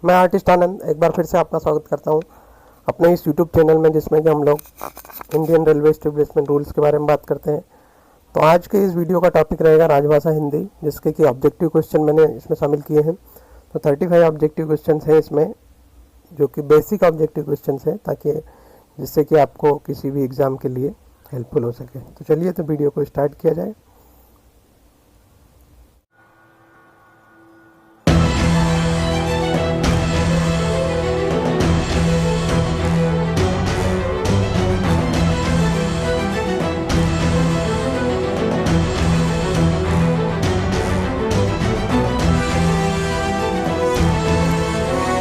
मैं आर्टिस्ट आनंद एक बार फिर से आपका स्वागत करता हूं अपने इस यूट्यूब चैनल में, जिसमें कि हम लोग इंडियन रेलवे एस्टेब्लिशमेंट रूल्स के बारे में बात करते हैं। तो आज के इस वीडियो का टॉपिक रहेगा राजभाषा हिंदी, जिसके कि ऑब्जेक्टिव क्वेश्चन मैंने इसमें शामिल किए हैं। तो 35 ऑब्जेक्टिव क्वेश्चन है इसमें, जो कि बेसिक ऑब्जेक्टिव क्वेश्चन है, ताकि जिससे कि आपको किसी भी एग्ज़ाम के लिए हेल्पफुल हो सके। तो चलिए तो वीडियो को स्टार्ट किया जाए।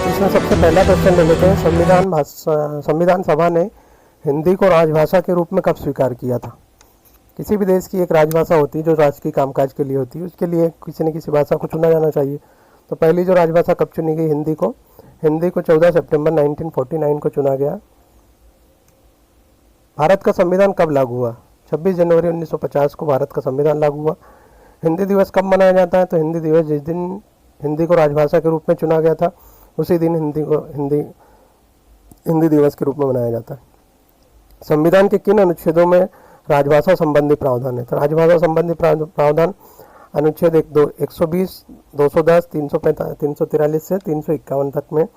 इसमें सबसे पहला क्वेश्चन ले लेते हैं। संविधान सभा ने हिंदी को राजभाषा के रूप में कब स्वीकार किया था? किसी भी देश की एक राजभाषा होती है जो राजकीय कामकाज के लिए होती है, उसके लिए किसी न किसी भाषा को चुना जाना चाहिए। तो पहली जो राजभाषा कब चुनी गई? हिंदी को 14 सितंबर 1949 को चुना गया। भारत का संविधान कब लागू हुआ? 26 जनवरी 1950 को भारत का संविधान लागू हुआ। हिंदी दिवस कब मनाया जाता है? तो हिंदी दिवस जिस दिन हिंदी को राजभाषा के रूप में चुना गया था, उसी दिन हिंदी दिवस के रूप में मनाया जाता है। संविधान के किन अनुच्छेदों में राजभाषा संबंधी प्रावधान है? तो राजभाषा संबंधी प्रावधान अनुच्छेद 120, 210, 343 से 351 तक में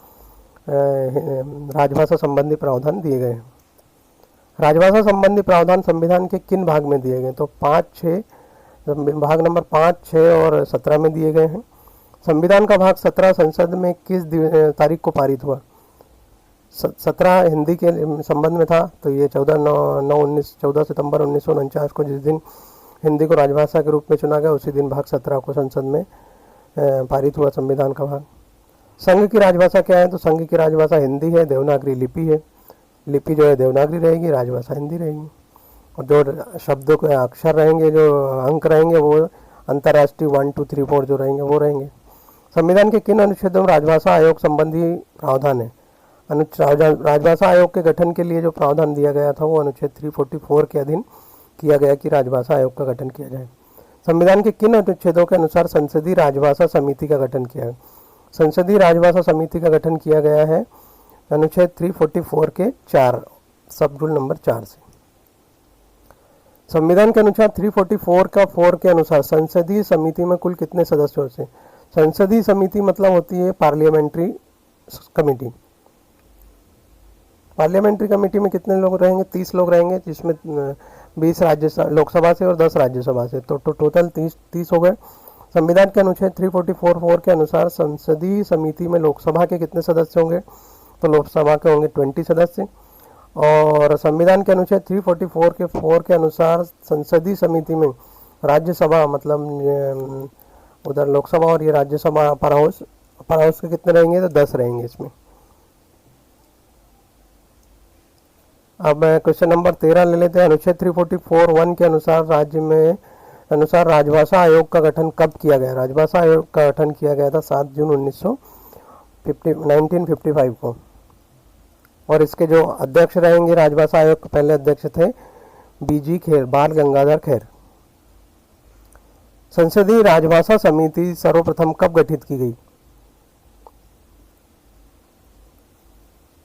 राजभाषा संबंधी प्रावधान दिए गए हैं। राजभाषा संबंधी प्रावधान संविधान के किन भाग में दिए गए? तो भाग नंबर 5, 6 और 17 में दिए गए हैं। संविधान का भाग 17 संसद में किस तारीख को पारित हुआ? 17 हिंदी के संबंध में था, तो ये 14 सितंबर 1949 को जिस दिन हिंदी को राजभाषा के रूप में चुना गया, उसी दिन भाग 17 को संसद में पारित हुआ संविधान का भाग। संघ की राजभाषा क्या है? तो संघ की राजभाषा हिंदी है, देवनागरी लिपि है। लिपि जो है देवनागरी रहेगी, राजभाषा हिंदी रहेगी। और जो शब्दों के अक्षर रहेंगे, जो अंक रहेंगे, वो अंतर्राष्ट्रीय 1, 2, 3, 4 जो रहेंगे वो रहेंगे। संविधान के किन अनुच्छेदों में राजभाषा आयोग संबंधी प्रावधान है? राजभाषा आयोग के गठन के लिए जो प्रावधान दिया गया था, वो अनुच्छेद 344 के अधीन किया गया कि राजभाषा आयोग का गठन किया जाए। संविधान के किन अनुच्छेदों के अनुसार संसदीय राजभाषा समिति का गठन किया है? संसदीय राजभाषा समिति का गठन किया गया है अनुच्छेद 344 के 4 सब रूल नंबर 4 से। संविधान के अनुसार 344 का 4 के अनुसार संसदीय समिति में कुल कितने सदस्य होते हैं? संसदीय समिति मतलब होती है पार्लियामेंट्री कमेटी। पार्लियामेंट्री कमेटी में कितने लोग रहेंगे? 30 लोग रहेंगे, जिसमें 20 लोकसभा से और 10 राज्यसभा से, तो टोटल 30 हो गए। संविधान के अनुच्छेद 344 के अनुसार संसदीय समिति में लोकसभा के कितने सदस्य होंगे? तो लोकसभा के होंगे 20 सदस्य। और संविधान के अनुच्छेद 344 के 4 के अनुसार संसदीय समिति में राज्यसभा मतलब उधर लोकसभा और ये राज्यसभा अपर हाउस के कितने रहेंगे? तो 10 रहेंगे इसमें। अब क्वेश्चन नंबर 13 ले लेते हैं। अनुच्छेद 344(1) के अनुसार राजभाषा आयोग का गठन कब किया गया? राजभाषा आयोग का गठन किया गया था 7 जून 1955 को। और इसके जो अध्यक्ष रहेंगे राजभाषा आयोग के पहले अध्यक्ष थे BG खेर, बाल गंगाधर खेर। संसदीय राजभाषा समिति सर्वप्रथम कब गठित की गई?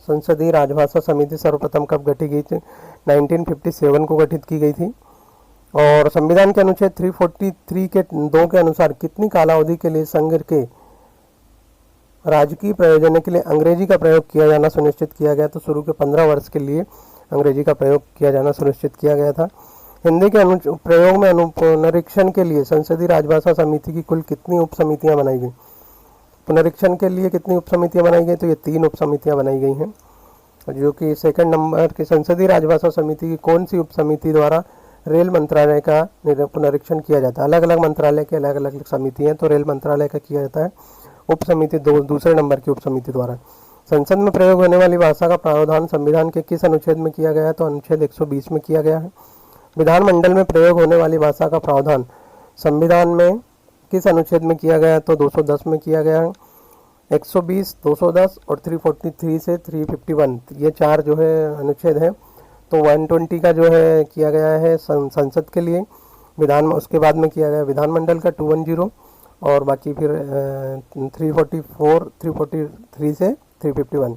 संसदीय राजभाषा समिति सर्वप्रथम कब गठित की थी? 1957 को गठित की गई थी। और संविधान के अनुच्छेद 343 के 2 के अनुसार कितनी कालावधि के लिए संघ के राजकीय प्रयोजन के लिए अंग्रेजी का प्रयोग किया जाना सुनिश्चित किया गया? तो शुरू के 15 वर्ष के लिए अंग्रेजी का प्रयोग किया जाना सुनिश्चित किया गया था। हिंदी के प्रयोग में पुनरीक्षण के लिए संसदीय राजभाषा समिति की कुल कितनी उप समितियाँ बनाई गई? पुनरीक्षण के लिए कितनी उप समितियाँ बनाई गई? तो ये 3 उप समितियाँ बनाई गई हैं, जो कि सेकंड नंबर की संसदीय राजभाषा समिति की कौन सी उप समिति द्वारा रेल मंत्रालय का पुनरीक्षण किया जाता है? अलग अलग मंत्रालय की अलग अलग समिति हैं, तो रेल मंत्रालय का किया जाता है उप समिति दूसरे नंबर की उप समिति द्वारा। संसद में प्रयोग होने वाली भाषा का प्रावधान संविधान के किस अनुच्छेद में किया गया है? तो अनुच्छेद 120 में किया गया है। विधानमंडल में प्रयोग होने वाली भाषा का प्रावधान संविधान में किस अनुच्छेद में किया गया है? तो 210 में किया गया है। 120, 210 और 343 से 351 ये 4 जो है अनुच्छेद है। तो 120 का जो है किया गया है संसद के लिए, उसके बाद में किया गया विधानमंडल का 210 और बाकी फिर 344, 343 से 351।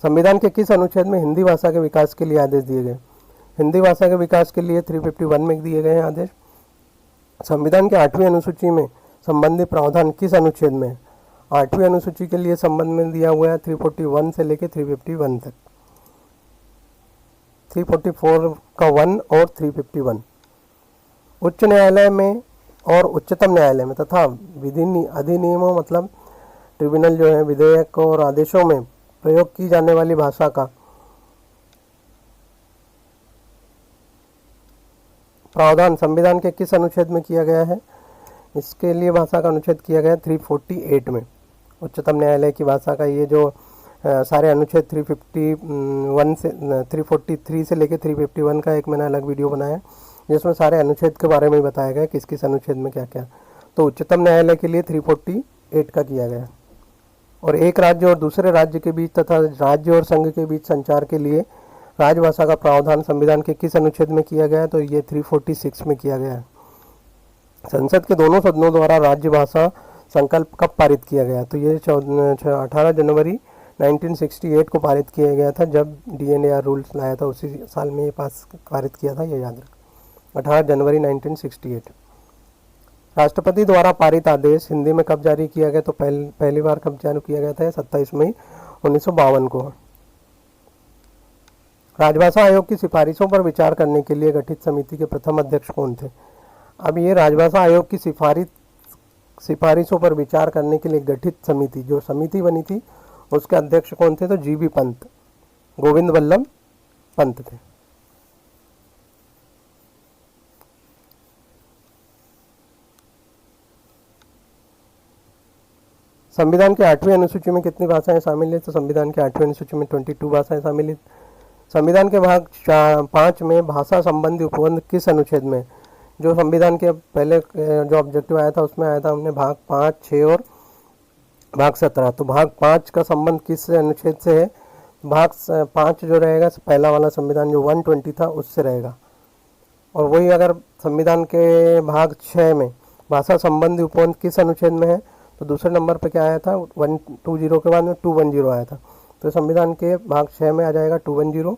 संविधान के किस अनुच्छेद में हिंदी भाषा के विकास के लिए आदेश दिए गए? हिंदी भाषा के विकास के लिए 351 में दिए गए हैं आदेश। संविधान के 8वीं अनुसूची में संबंधित प्रावधान किस अनुच्छेद में? 8वीं अनुसूची के लिए संबंध में दिया हुआ है 341 से लेकर 351 तक, 344 का 1 और 351। उच्च न्यायालय में और उच्चतम न्यायालय में तथा विधि अधिनियमों मतलब ट्रिब्यूनल जो है विधेयक और आदेशों में प्रयोग की जाने वाली भाषा का प्रावधान संविधान के किस अनुच्छेद में किया गया है? इसके लिए भाषा का अनुच्छेद किया गया 348 में। उच्चतम न्यायालय की भाषा का ये जो सारे अनुच्छेद 351 से 343 से लेकर 351 का एक मैंने अलग वीडियो बनाया है जिसमें सारे अनुच्छेद के बारे में बताया गया किस किस अनुच्छेद में क्या क्या। तो उच्चतम न्यायालय के लिए 348 का किया गया। और एक राज्य और दूसरे राज्य के बीच तथा राज्य और संघ के बीच संचार के लिए राजभाषा का प्रावधान संविधान के किस अनुच्छेद में किया गया? तो ये 346 में किया गया है। संसद के दोनों सदनों द्वारा राज्य भाषा संकल्प कब पारित किया गया? तो ये 18 जनवरी 1968 को पारित किया गया था, जब DNAR रूल्स लाया था उसी साल में ये पारित किया था, ये याद रख, 18 जनवरी 1968। राष्ट्रपति द्वारा पारित आदेश हिंदी में कब जारी किया गया? तो पहली बार कब जारी किया गया था? 27 मई 1952 को। राजभाषा आयोग की सिफारिशों पर विचार करने के लिए गठित समिति के प्रथम अध्यक्ष कौन थे? अब ये राजभाषा आयोग की सिफारिशों पर विचार करने के लिए गठित समिति, जो समिति बनी थी उसके अध्यक्ष कौन थे? तो GB पंत, गोविंद वल्लभ पंत थे। संविधान के 8वीं अनुसूची में कितनी भाषाएं शामिल है? तो संविधान के 8वीं अनुसूची में 22 भाषाएं शामिल है। संविधान के भाग 5 में भाषा संबंधी उपबंध किस अनुच्छेद में? जो संविधान के पहले जो ऑब्जेक्टिव आया था उसमें आया था हमने भाग 5, 6 और भाग 17। तो भाग 5 का संबंध किस अनुच्छेद से है? भाग 5 जो रहेगा पहला वाला संविधान जो 120 था उससे रहेगा। और वही अगर संविधान के भाग 6 में भाषा संबंधी उपबंध किस अनुच्छेद में है? तो दूसरे नंबर पर क्या आया था? 120 के बाद में 210 आया था। तो संविधान के भाग 6 में आ जाएगा 210।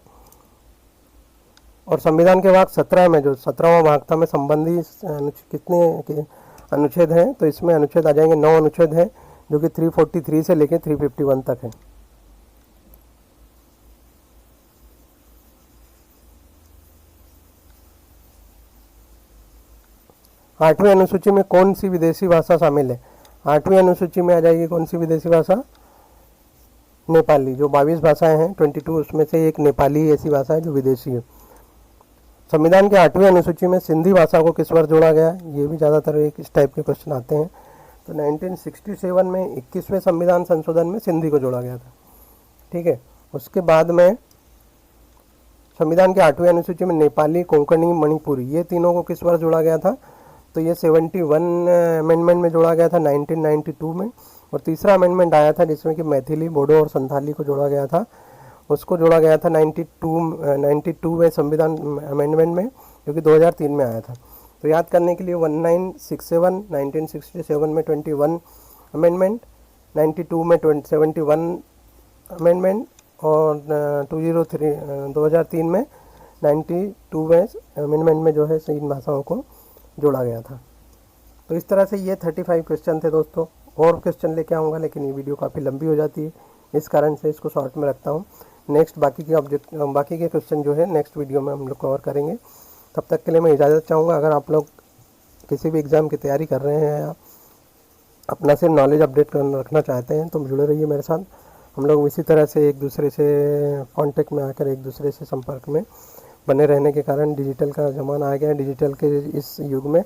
और संविधान के भाग 17 में जो 17वां भाग था में संबंधी कितने अनुच्छेद हैं? तो इसमें अनुच्छेद आ जाएंगे 9 अनुच्छेद हैं, जो कि 343 से लेकर 351 तक है। आठवीं अनुसूची में कौन सी विदेशी भाषा शामिल है? 8वीं अनुसूची में आ जाएगी कौन सी विदेशी भाषा? नेपाली। जो 22 भाषाएं हैं 22 उसमें से एक नेपाली ऐसी भाषा है जो विदेशी है। संविधान के 8वीं अनुसूची में सिंधी भाषा को किस वर्ष जोड़ा गया? ये भी ज़्यादातर एक इस टाइप के क्वेश्चन आते हैं। तो 1967 में 21वें संविधान संशोधन में सिंधी को जोड़ा गया था। ठीक है। उसके बाद में संविधान के 8वीं अनुसूची में नेपाली, कोंकणी, मणिपुरी ये तीनों को किस वर्ष जोड़ा गया था? तो ये 71 अमेंडमेंट में जोड़ा गया था 1992 में। और तीसरा अमेंडमेंट आया था जिसमें कि मैथिली, बोडो और संथाली को जोड़ा गया था, उसको जोड़ा गया था 92 में संविधान अमेंडमेंट में, जो कि 2003 में आया था। तो याद करने के लिए 1967, 1967 में 21 अमेंडमेंट, 92 में 71 अमेंडमेंट और 2003 में 92 अमेंडमेंट में जो है इन भाषाओं को जोड़ा गया था। तो इस तरह से ये 35 क्वेश्चन थे दोस्तों। और क्वेश्चन लेके आऊँगा लेकिन ये वीडियो काफ़ी लंबी हो जाती है, इस कारण से इसको शॉर्ट में रखता हूँ। नेक्स्ट बाकी के क्वेश्चन जो है नेक्स्ट वीडियो में हम लोग कवर करेंगे। तब तक के लिए मैं इजाज़त चाहूँगा। अगर आप लोग किसी भी एग्ज़ाम की तैयारी कर रहे हैं या अपना से नॉलेज अपडेट रखना चाहते हैं तो जुड़े रहिए मेरे साथ। हम लोग इसी तरह से एक दूसरे से कांटेक्ट में आकर एक दूसरे से संपर्क में बने रहने के कारण डिजिटल का ज़माना आ गया है। डिजिटल के इस युग में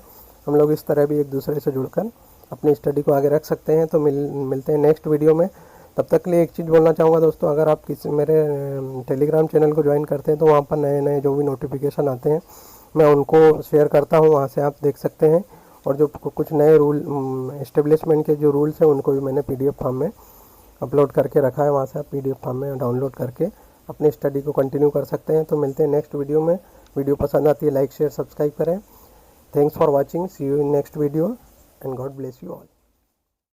हम लोग इस तरह भी एक दूसरे से जुड़कर अपनी स्टडी को आगे रख सकते हैं। तो मिलते हैं नेक्स्ट वीडियो में। तब तक के लिए एक चीज़ बोलना चाहूँगा दोस्तों, अगर आप किसी मेरे टेलीग्राम चैनल को ज्वाइन करते हैं तो वहाँ पर नए नए जो भी नोटिफिकेशन आते हैं मैं उनको शेयर करता हूँ, वहाँ से आप देख सकते हैं। और जो कुछ नए रूल एस्टेब्लिशमेंट के जो रूल्स हैं उनको भी मैंने PDF फॉर्म में अपलोड करके रखा है, वहाँ से आप PDF फॉर्म में डाउनलोड करके अपनी स्टडी को कंटिन्यू कर सकते हैं। तो मिलते हैं नेक्स्ट वीडियो में। वीडियो पसंद आती है लाइक शेयर सब्सक्राइब करें। Thanks for watching, see you in next video and God bless you all.